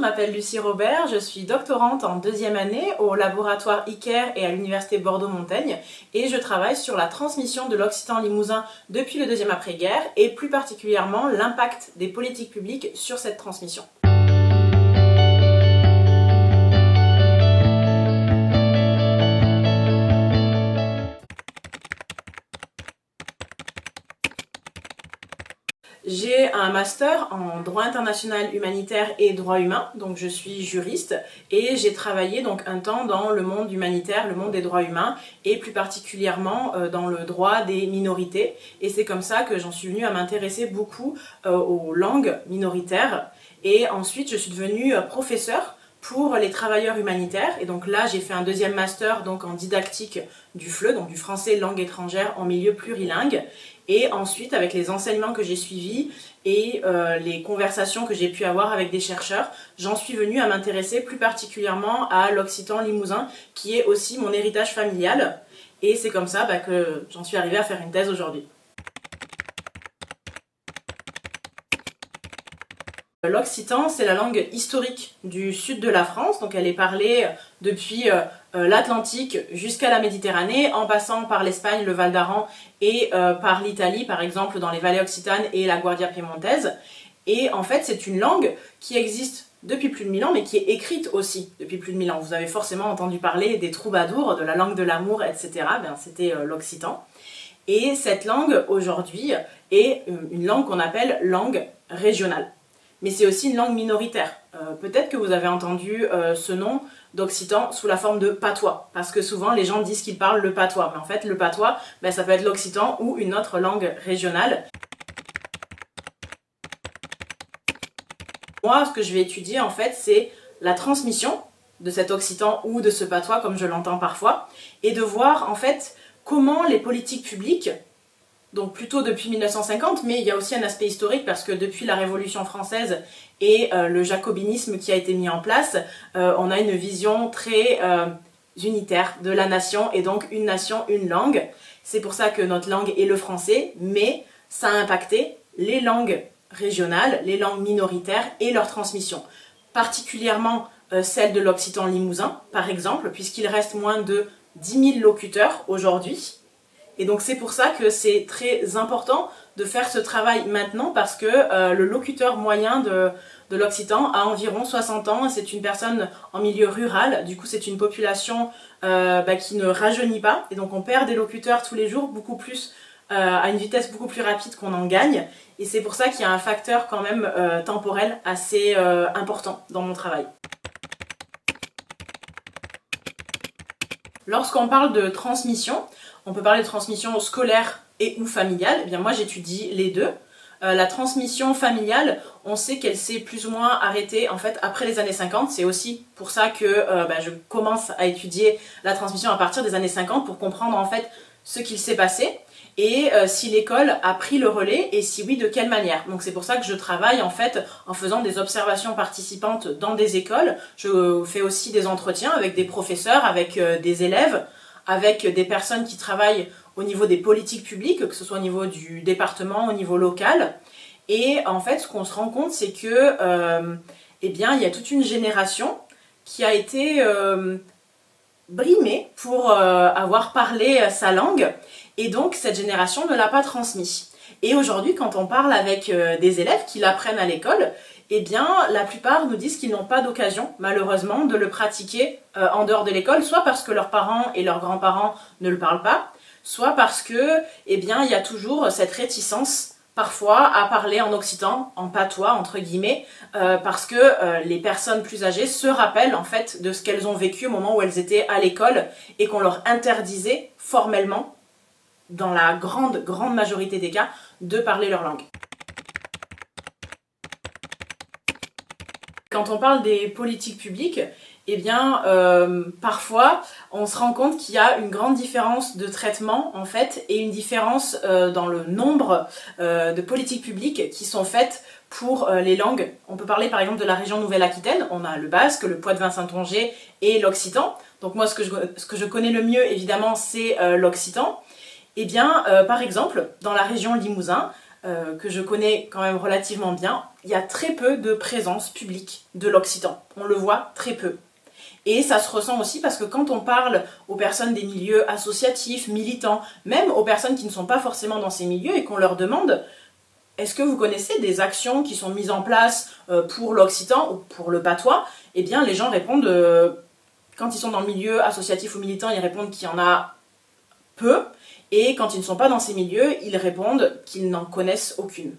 m'appelle Lucie Robert, je suis doctorante en deuxième année au laboratoire ICARE et à l'université Bordeaux-Montaigne et je travaille sur la transmission de l'occitan limousin depuis le deuxième après-guerre et plus particulièrement l'impact des politiques publiques sur cette transmission. J'ai un master en droit international humanitaire et droit humain, donc je suis juriste et j'ai travaillé donc un temps dans le monde humanitaire, le monde des droits humains et plus particulièrement dans le droit des minorités. Et c'est comme ça que j'en suis venue à m'intéresser beaucoup aux langues minoritaires et ensuite je suis devenue professeure pour les travailleurs humanitaires. Et donc là, j'ai fait un deuxième master donc en didactique du FLE, donc du français langue étrangère en milieu plurilingue. Et ensuite, avec les enseignements que j'ai suivis et les conversations que j'ai pu avoir avec des chercheurs, j'en suis venue à m'intéresser plus particulièrement à l'occitan limousin, qui est aussi mon héritage familial. Et c'est comme ça que j'en suis arrivée à faire une thèse aujourd'hui. L'occitan, c'est la langue historique du sud de la France, donc elle est parlée depuis l'Atlantique jusqu'à la Méditerranée, en passant par l'Espagne, le Val d'Aran et par l'Italie, par exemple dans les vallées occitanes et la Guardia piémontaise. Et en fait, c'est une langue qui existe depuis plus de 1000 ans, mais qui est écrite aussi depuis plus de 1000 ans. Vous avez forcément entendu parler des troubadours, de la langue de l'amour, etc. C'était l'occitan. Et cette langue, aujourd'hui, est une langue qu'on appelle langue régionale. Mais c'est aussi une langue minoritaire. Peut-être que vous avez entendu ce nom d'occitan sous la forme de patois, parce que souvent les gens disent qu'ils parlent le patois, mais en fait le patois, ça peut être l'occitan ou une autre langue régionale. Moi, ce que je vais étudier en fait, c'est la transmission de cet occitan ou de ce patois, comme je l'entends parfois, et de voir en fait comment les politiques publiques, donc plutôt depuis 1950, mais il y a aussi un aspect historique parce que depuis la Révolution française et le jacobinisme qui a été mis en place, on a une vision très unitaire de la nation et donc une nation, une langue. C'est pour ça que notre langue est le français, mais ça a impacté les langues régionales, les langues minoritaires et leur transmission. Particulièrement celle de l'occitan limousin, par exemple, puisqu'il reste moins de 10 000 locuteurs aujourd'hui. Et donc c'est pour ça que c'est très important de faire ce travail maintenant parce que le locuteur moyen de l'occitan a environ 60 ans, c'est une personne en milieu rural, du coup c'est une population qui ne rajeunit pas et donc on perd des locuteurs tous les jours beaucoup plus à une vitesse beaucoup plus rapide qu'on en gagne et c'est pour ça qu'il y a un facteur quand même temporel assez important dans mon travail. Lorsqu'on parle de transmission, on peut parler de transmission scolaire et ou familiale. Eh bien moi j'étudie les deux. La transmission familiale, on sait qu'elle s'est plus ou moins arrêtée en fait après les années 50. C'est aussi pour ça que je commence à étudier la transmission à partir des années 50 pour comprendre en fait ce qu'il s'est passé et si l'école a pris le relais et si oui, de quelle manière. Donc c'est pour ça que je travaille en fait en faisant des observations participantes dans des écoles. Je fais aussi des entretiens avec des professeurs, avec des élèves, avec des personnes qui travaillent au niveau des politiques publiques, que ce soit au niveau du département, au niveau local. Et en fait, ce qu'on se rend compte, c'est que il y a toute une génération qui a été brimée pour avoir parlé sa langue. Et donc, cette génération ne l'a pas transmis. Et aujourd'hui, quand on parle avec des élèves qui l'apprennent à l'école, la plupart nous disent qu'ils n'ont pas d'occasion, malheureusement, de le pratiquer en dehors de l'école, soit parce que leurs parents et leurs grands-parents ne le parlent pas, soit parce que, il y a toujours cette réticence, parfois, à parler en occitan, en patois, entre guillemets, parce que les personnes plus âgées se rappellent, en fait, de ce qu'elles ont vécu au moment où elles étaient à l'école et qu'on leur interdisait formellement, dans la grande majorité des cas, de parler leur langue. Quand on parle des politiques publiques, parfois on se rend compte qu'il y a une grande différence de traitement en fait et une différence dans le nombre de politiques publiques qui sont faites pour les langues. On peut parler par exemple de la région Nouvelle-Aquitaine, on a le basque, le poitevin-saintongeais et l'occitan. Donc moi ce que je connais le mieux évidemment c'est l'occitan. Par exemple, dans la région Limousin, que je connais quand même relativement bien, il y a très peu de présence publique de l'occitan. On le voit très peu. Et ça se ressent aussi parce que quand on parle aux personnes des milieux associatifs, militants, même aux personnes qui ne sont pas forcément dans ces milieux et qu'on leur demande est-ce que vous connaissez des actions qui sont mises en place pour l'occitan ou pour le patois? Eh bien, les gens répondent, quand ils sont dans le milieu associatif ou militant, ils répondent qu'il y en a peu. Et quand ils ne sont pas dans ces milieux, ils répondent qu'ils n'en connaissent aucune.